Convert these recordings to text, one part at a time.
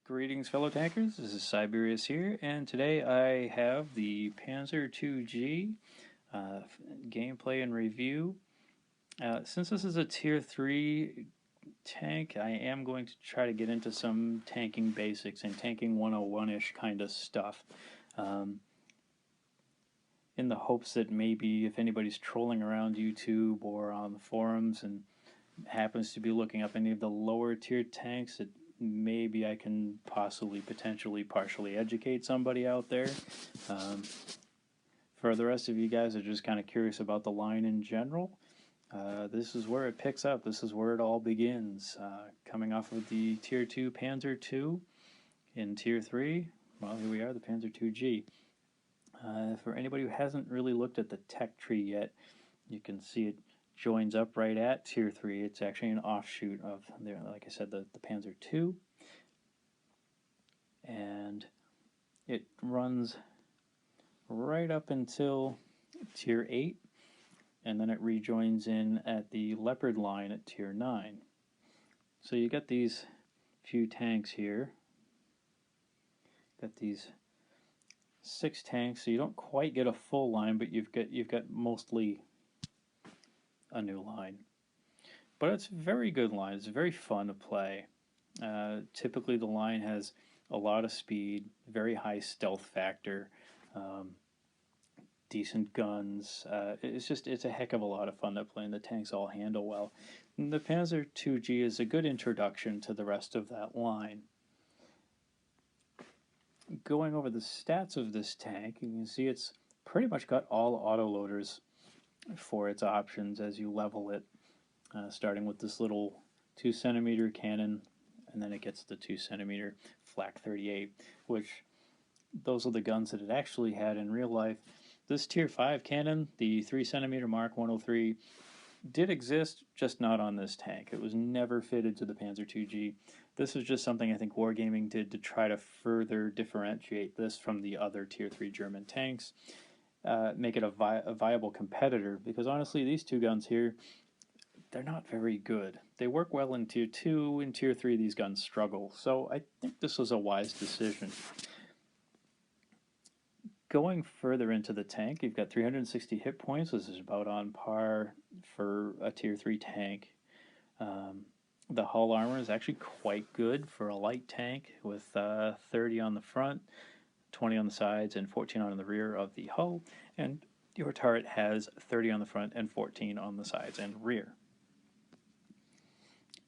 Greetings, fellow tankers. This is Psyberius here, and today I have the Panzer 2G gameplay and review. Since this is a Tier 3 tank, I am going to try to get into some tanking basics and tanking 101-ish kind of stuff. In the hopes that maybe if anybody's trolling around YouTube or on the forums and happens to be looking up any of the lower tier tanks, that maybe I can potentially partially educate somebody out there. For the rest of you guys that are just kind of curious about the line in general, this is where it picks up. This is where it all begins. Coming off of the Tier 2 Panzer II in Tier 3, well, here we are, the Panzer 2G. For anybody who hasn't really looked at the tech tree yet, you can see it joins up right at Tier 3. It's actually an offshoot of, like I said, the Panzer II. And it runs right up until Tier 8, and then it rejoins in at the Leopard line at Tier 9. So you got these few tanks here. Got these 6 tanks, so you don't quite get a full line, but you've got mostly a new line. But it's a very good line. It's very fun to play. Typically the line has a lot of speed, very high stealth factor, decent guns. It's a heck of a lot of fun to play, and the tanks all handle well. And the Panzer 2G is a good introduction to the rest of that line. Going over the stats of this tank, you can see it's pretty much got all autoloaders for its options as you level it, starting with this little 2cm cannon, and then it gets the 2cm flak 38, which those are the guns that it actually had in real life. This Tier 5 cannon, the 3cm Mark 103, did exist, just not on this tank. It was never fitted to the Panzer 2G. This was just something I think Wargaming did to try to further differentiate this from the other Tier 3 German tanks, make it a viable competitor, because honestly these two guns here, they're not very good. They work well in Tier 2, in Tier 3 these guns struggle, so I think this was a wise decision. Going further into the tank, you've got 360 hit points. This is about on par for a Tier 3 tank. The hull armor is actually quite good for a light tank, with 30 on the front, 20 on the sides, and 14 on the rear of the hull. And your turret has 30 on the front and 14 on the sides and rear.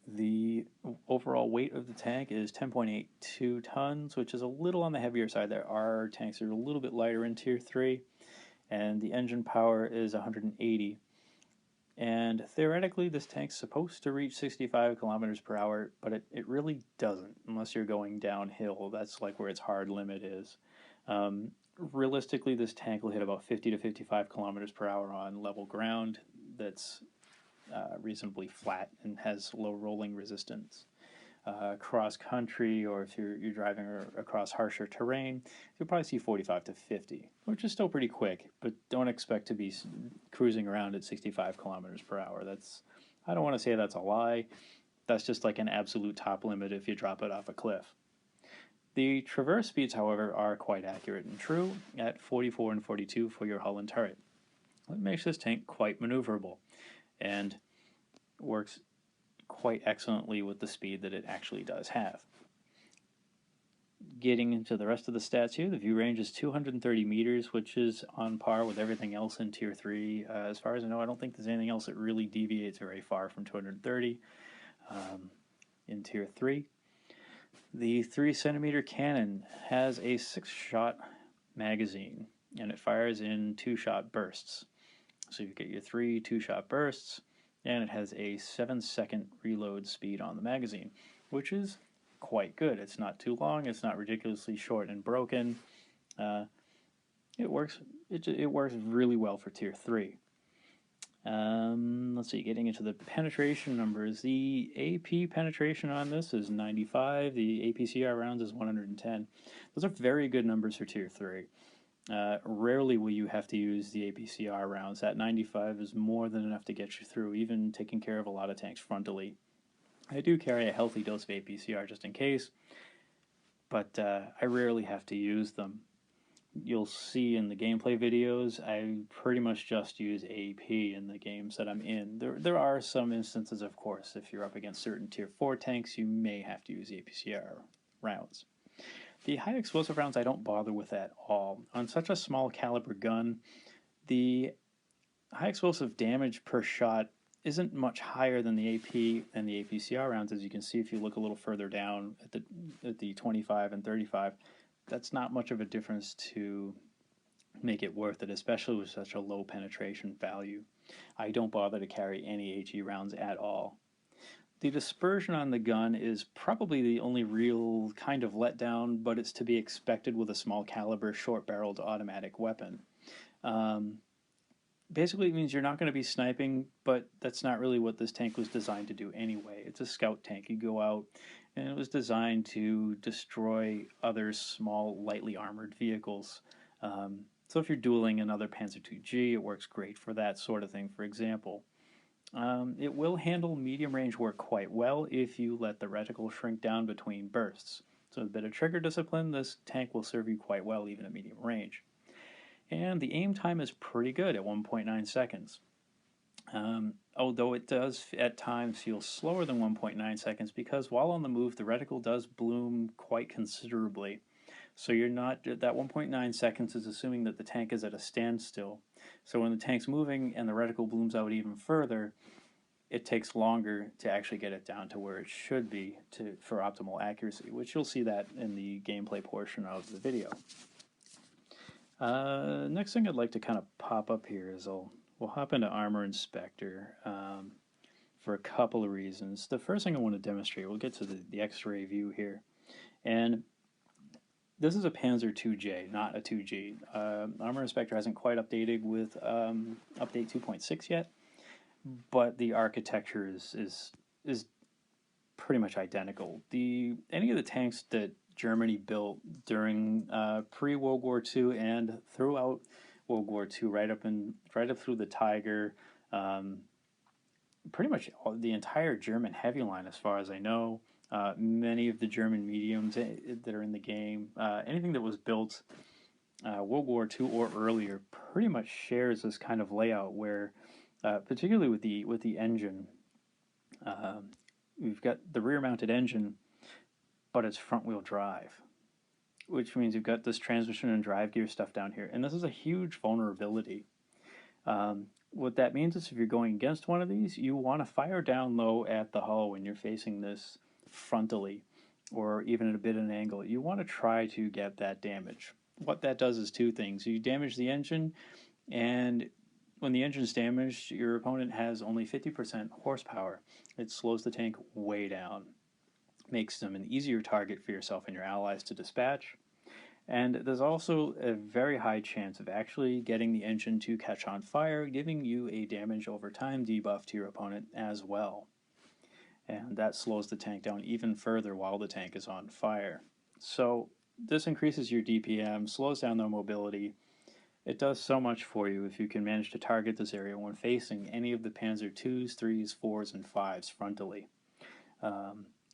The overall weight of the tank is 10.82 tons, which is a little on the heavier side. There are tanks that are a little bit lighter in Tier 3, and the engine power is 180. And theoretically, this tank's supposed to reach 65 kilometers per hour, but it really doesn't, unless you're going downhill. That's like where its hard limit is. Realistically, this tank will hit about 50 to 55 kilometers per hour on level ground that's reasonably flat and has low rolling resistance. Cross country, or if you're driving across harsher terrain, you'll probably see 45 to 50, which is still pretty quick, but don't expect to be cruising around at 65 kilometers per hour. I don't want to say that's a lie. That's just like an absolute top limit if you drop it off a cliff. The traverse speeds, however, are quite accurate and true at 44 and 42 for your hull and turret. That makes this tank quite maneuverable and works quite excellently with the speed that it actually does have. Getting into the rest of the stats here, the view range is 230 meters, which is on par with everything else in Tier 3. As far as I know, I don't think there's anything else that really deviates very far from 230 in Tier 3. The 3cm cannon has a 6-shot magazine, and it fires in 2-shot bursts. So you get your 3 2-shot bursts, and it has a 7-second reload speed on the magazine, which is quite good. It's not too long, it's not ridiculously short and broken. It works really well for Tier 3. Let's see, getting into the penetration numbers. The AP penetration on this is 95, the APCR rounds is 110. Those are very good numbers for Tier 3. Rarely will you have to use the APCR rounds. That 95 is more than enough to get you through, even taking care of a lot of tanks frontally. I do carry a healthy dose of APCR just in case. but I rarely have to use them. You'll see in the gameplay videos, I pretty much just use AP in the games that I'm in. There are some instances, of course, if you're up against certain tier 4 tanks, you may have to use APCR rounds. The high explosive rounds I don't bother with at all. On such a small caliber gun, the high explosive damage per shot isn't much higher than the AP and the APCR rounds, as you can see if you look a little further down at the 25 and 35. That's not much of a difference to make it worth it, especially with such a low penetration value. I don't bother to carry any HE rounds at all. The dispersion on the gun is probably the only real kind of letdown, but it's to be expected with a small caliber, short-barreled automatic weapon. Basically, it means you're not going to be sniping, but that's not really what this tank was designed to do anyway. It's a scout tank. You go out, and it was designed to destroy other small, lightly armored vehicles. So if you're dueling another Panzer IIG, it works great for that sort of thing, for example. It will handle medium range work quite well if you let the reticle shrink down between bursts. So with a bit of trigger discipline, this tank will serve you quite well even at medium range. And the aim time is pretty good at 1.9 seconds. Although it does at times feel slower than 1.9 seconds because while on the move, the reticle does bloom quite considerably. So you're not, that 1.9 seconds is assuming that the tank is at a standstill. So when the tank's moving and the reticle blooms out even further, it takes longer to actually get it down to where it should be for optimal accuracy, which you'll see that in the gameplay portion of the video. Next thing I'd like to kind of pop up here is we'll hop into Armor Inspector for a couple of reasons. The first thing I want to demonstrate, we'll get to the X-ray view here, and this is a Panzer IIJ, not a 2G. Armor Inspector hasn't quite updated with update 2.6 yet, but the architecture is pretty much identical. Any of the tanks that Germany built during pre-World War II and throughout World War II, right up through the Tiger, pretty much the entire German heavy line, as far as I know. Many of the German mediums that are in the game, anything that was built World War II or earlier, pretty much shares this kind of layout where, particularly with the engine, we've got the rear-mounted engine, but it's front-wheel drive, which means you've got this transmission and drive gear stuff down here, and this is a huge vulnerability. What that means is if you're going against one of these, you want to fire down low at the hull when you're facing this frontally, or even at a bit of an angle. You want to try to get that damage. What that does is two things. You damage the engine, and when the engine's damaged, your opponent has only 50% horsepower. It slows the tank way down. Makes them an easier target for yourself and your allies to dispatch. And there's also a very high chance of actually getting the engine to catch on fire, giving you a damage over time debuff to your opponent as well. And that slows the tank down even further while the tank is on fire. So this increases your DPM, slows down their mobility. It does so much for you if you can manage to target this area when facing any of the Panzer IIs, 3s, 4s, and 5s frontally.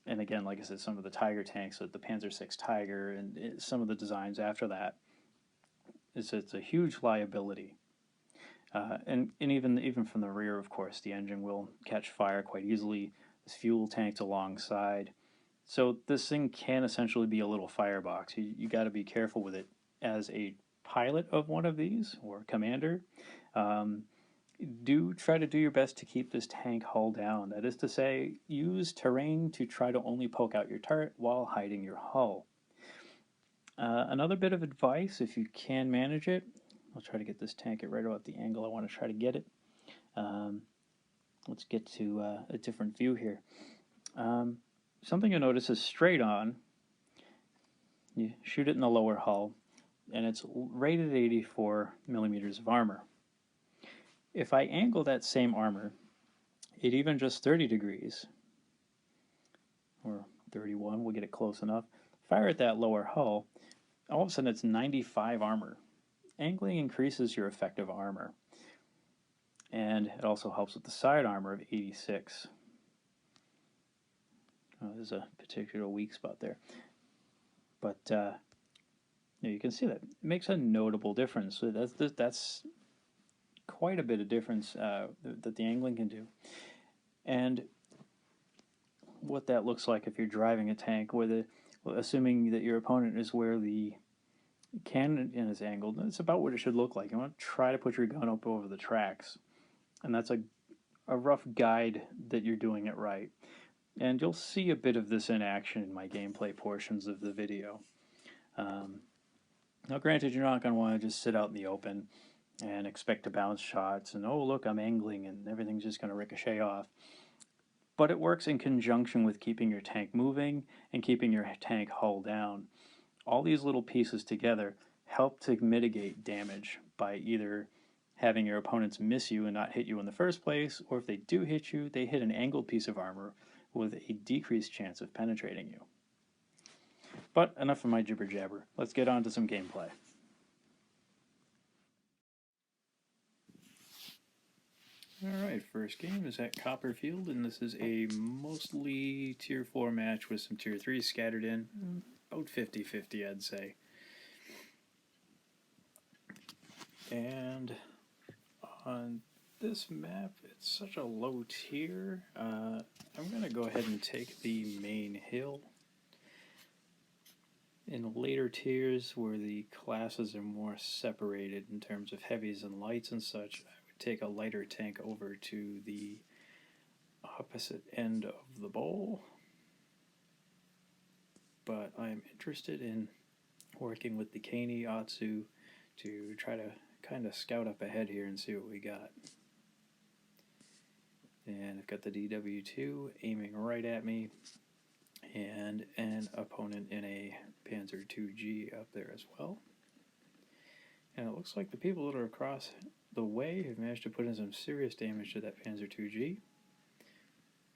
And again, like I said, some of the Tiger tanks, the Panzer VI Tiger, and some of the designs after that, it's a huge liability. And even from the rear, of course, the engine will catch fire quite easily. There's fuel tanks alongside. So this thing can essentially be a little firebox. You got to be careful with it as a pilot of one of these, or commander. Do try to do your best to keep this tank hull down. That is to say, use terrain to try to only poke out your turret while hiding your hull. Another bit of advice, if you can manage it, I'll try to get this tank at right about the angle I want to try to get it. Let's get to a different view here. Something you'll notice is straight on. You shoot it in the lower hull, and it's rated 84 millimeters of armor. If I angle that same armor at even just 30 degrees, or 31, we'll get it close enough, fire at that lower hull, all of a sudden it's 95 armor. Angling increases your effective armor, and it also helps with the side armor of 86. Oh, there's a particular weak spot there. But you can see that it makes a notable difference. So that's quite a bit of difference that the angling can do. And what that looks like if you're driving a tank, assuming that your opponent is where the cannon is angled, it's about what it should look like. You want to try to put your gun up over the tracks, and that's a rough guide that you're doing it right. And you'll see a bit of this in action in my gameplay portions of the video. Now, granted, you're not going to want to just sit out in the open and expect to bounce shots and, oh, look, I'm angling and everything's just going to ricochet off. But it works in conjunction with keeping your tank moving and keeping your tank hull down. All these little pieces together help to mitigate damage by either having your opponents miss you and not hit you in the first place, or if they do hit you, they hit an angled piece of armor with a decreased chance of penetrating you. But enough of my jibber jabber. Let's get on to some gameplay. Alright, first game is at Copperfield, and this is a mostly Tier 4 match with some Tier 3 scattered in. About 50-50, I'd say. And on this map, it's such a low tier. I'm going to go ahead and take the main hill. In later tiers, where the classes are more separated in terms of heavies and lights and such, I would take a lighter tank over to the opposite end of the bowl. But I'm interested in working with the Kani Atsu to try to kind of scout up ahead here and see what we got. And I've got the DW2 aiming right at me, and an opponent in a Panzer 2G up there as well. And it looks like the people that are across the way have managed to put in some serious damage to that Panzer 2G.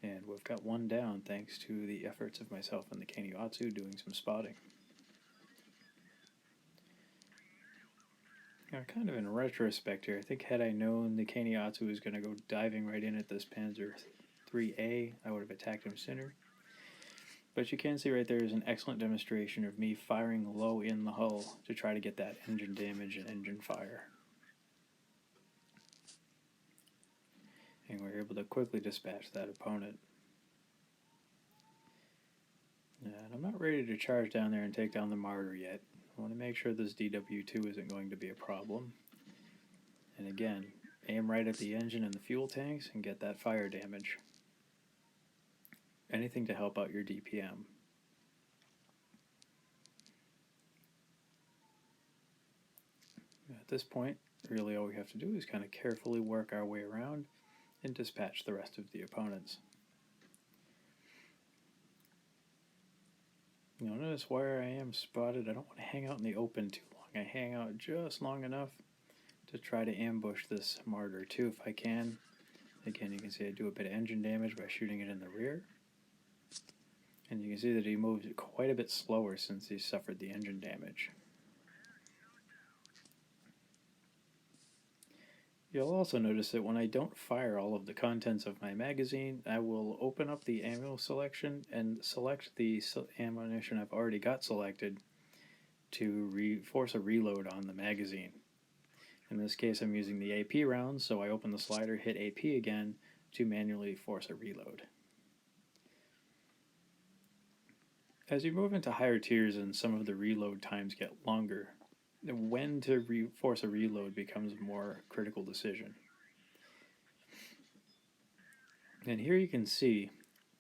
And we've got one down thanks to the efforts of myself and the Kani Atsu doing some spotting. Now, kind of in retrospect here, I think had I known the Kani Atsu was going to go diving right in at this Panzer 3A, I would have attacked him sooner. But you can see right there is an excellent demonstration of me firing low in the hull to try to get that engine damage and engine fire. And we were able to quickly dispatch that opponent. And I'm not ready to charge down there and take down the Martyr yet. I want to make sure this DW2 isn't going to be a problem. And again, aim right at the engine and the fuel tanks and get that fire damage. Anything to help out your DPM. At this point, really all we have to do is kind of carefully work our way around and dispatch the rest of the opponents. You'll notice where I am spotted, I don't want to hang out in the open too long. I hang out just long enough to try to ambush this Martyr too if I can. Again, you can see I do a bit of engine damage by shooting it in the rear. And you can see that he moves quite a bit slower since he suffered the engine damage. You'll also notice that when I don't fire all of the contents of my magazine, I will open up the ammo selection and select the ammunition I've already got selected to force a reload on the magazine. In this case, I'm using the AP rounds, so I open the slider, hit AP again to manually force a reload. As you move into higher tiers and some of the reload times get longer, when to force a reload becomes a more critical decision. And here you can see,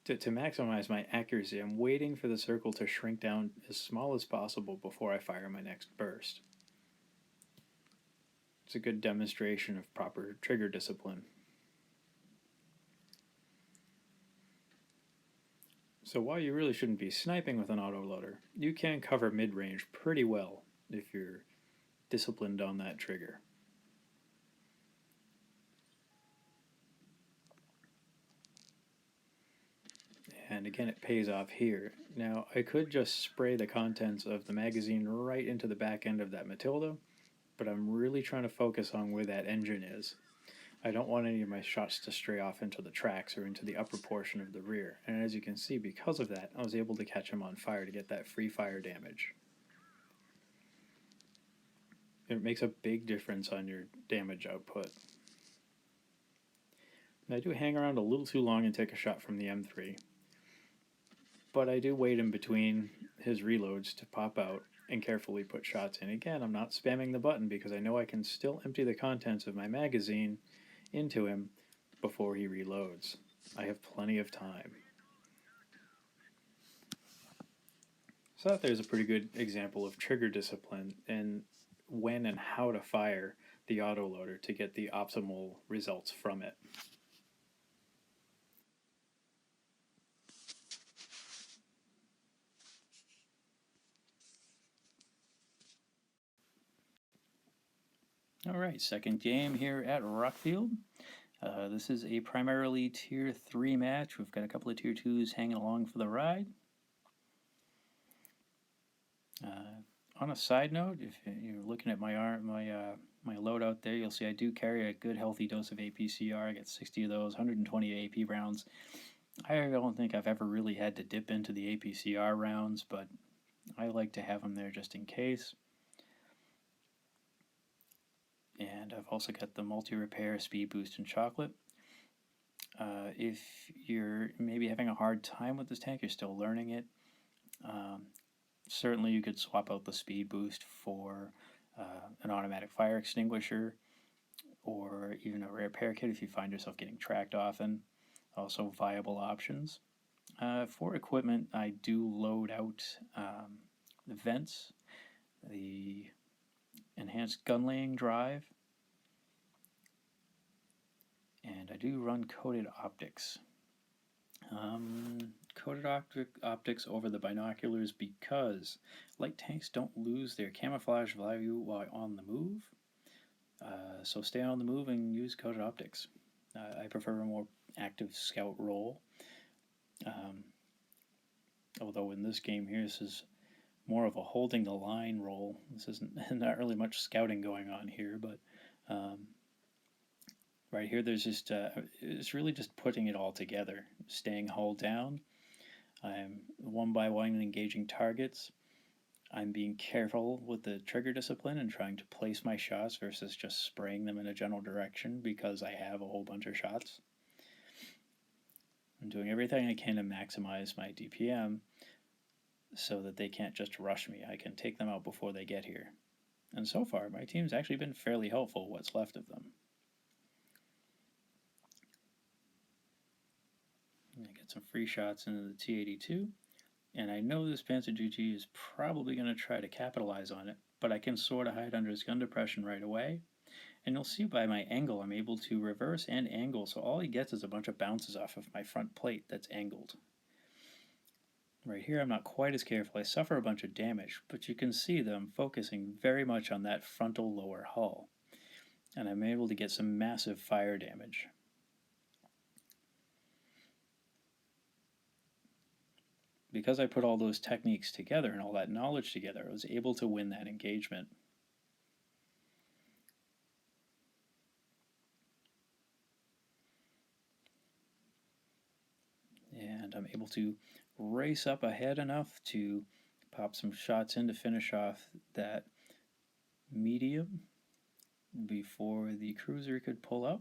to maximize my accuracy, I'm waiting for the circle to shrink down as small as possible before I fire my next burst. It's a good demonstration of proper trigger discipline. So while you really shouldn't be sniping with an autoloader, you can cover mid-range pretty well if you're disciplined on that trigger. And again, it pays off here. Now, I could just spray the contents of the magazine right into the back end of that Matilda, but I'm really trying to focus on where that engine is. I don't want any of my shots to stray off into the tracks or into the upper portion of the rear. And as you can see, because of that, I was able to catch him on fire to get that free fire damage. It makes a big difference on your damage output. And I do hang around a little too long and take a shot from the M3. But I do wait in between his reloads to pop out and carefully put shots in. Again, I'm not spamming the button because I know I can still empty the contents of my magazine into him before he reloads. I have plenty of time. So I thought there's a pretty good example of trigger discipline and when and how to fire the autoloader to get the optimal results from it. Alright, second game here at Rockfield. This is a primarily Tier 3 match. We've got a couple of Tier 2s hanging along for the ride. On a side note, if you're looking at my loadout there, you'll see I do carry a good healthy dose of APCR. I get 60 of those, 120 AP rounds. I don't think I've ever really had to dip into the APCR rounds, but I like to have them there just in case. And I've also got the multi-repair, speed boost, and chocolate. If you're maybe having a hard time with this tank, you're still learning it, certainly you could swap out the speed boost for an automatic fire extinguisher or even a repair kit if you find yourself getting tracked often. Also viable options. For equipment, I do load out the vents, the enhanced gun laying drive, and I do run coated optics. Coated optics over the binoculars because light tanks don't lose their camouflage value while on the move. So stay on the move and use coated optics. I prefer a more active scout role. Although in this game here, this is more of a holding the line role. This isn't not really much scouting going on here, but right here there's just it's really just putting it all together, staying hull down. I'm one by one engaging targets. I'm being careful with the trigger discipline and trying to place my shots versus just spraying them in a general direction because I have a whole bunch of shots. I'm doing everything I can to maximize my DPM so that they can't just rush me. I can take them out before they get here. And so far, my team's actually been fairly helpful, what's left of them. I get some free shots into the T-82, and I know this Panzer GT is probably going to try to capitalize on it, but I can sort of hide under his gun depression right away. And you'll see by my angle, I'm able to reverse and angle, so all he gets is a bunch of bounces off of my front plate that's angled. Right here, I'm not quite as careful. I suffer a bunch of damage, but you can see that I'm focusing very much on that frontal lower hull, and I'm able to get some massive fire damage. Because I put all those techniques together and all that knowledge together, I was able to win that engagement. And I'm able to race up ahead enough to pop some shots in to finish off that medium before the cruiser could pull up.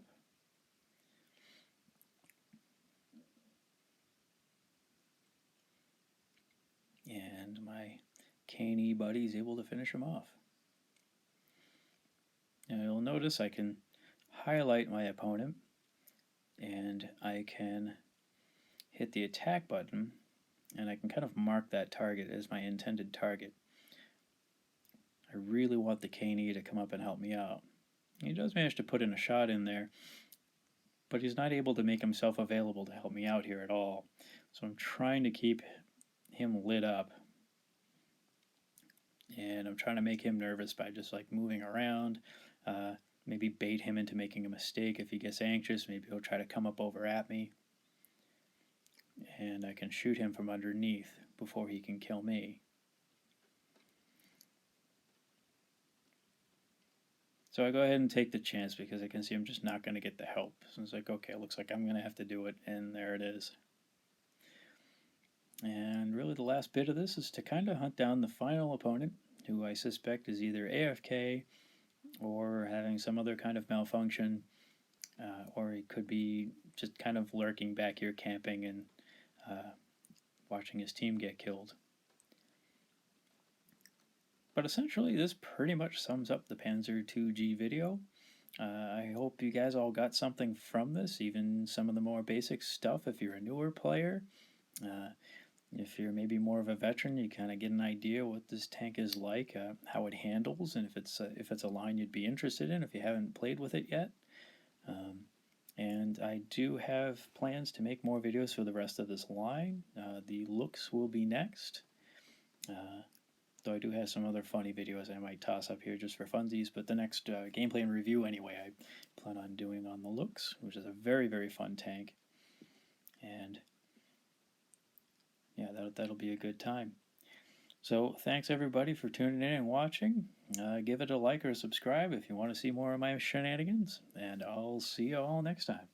And my K&E buddy is able to finish him off. Now you'll notice I can highlight my opponent and I can hit the attack button and I can kind of mark that target as my intended target. I really want the K&E to come up and help me out. He does manage to put in a shot in there, but he's not able to make himself available to help me out here at all. So I'm trying to keep him lit up, and I'm trying to make him nervous by just like moving around, maybe bait him into making a mistake. If he gets anxious, maybe he'll try to come up over at me, and I can shoot him from underneath before he can kill me. So I go ahead and take the chance because I can see I'm just not going to get the help. So it's like, okay, it looks like I'm going to have to do it, and there it is. And really the last bit of this is to kind of hunt down the final opponent, who I suspect is either AFK or having some other kind of malfunction, or he could be just kind of lurking back here camping and watching his team get killed. But essentially, this pretty much sums up the Panzer 2G video. I hope you guys all got something from this, even some of the more basic stuff if you're a newer player. If you're maybe more of a veteran, you kind of get an idea what this tank is like, how it handles, and if it's a line you'd be interested in if you haven't played with it yet. And I do have plans to make more videos for the rest of this line. The looks will be next. Though I do have some other funny videos I might toss up here just for funsies, but the next gameplay and review anyway I plan on doing on the looks, which is a very, very fun tank. And yeah, that'll be a good time. So thanks everybody for tuning in and watching. Give it a like or a subscribe if you want to see more of my shenanigans, and I'll see you all next time.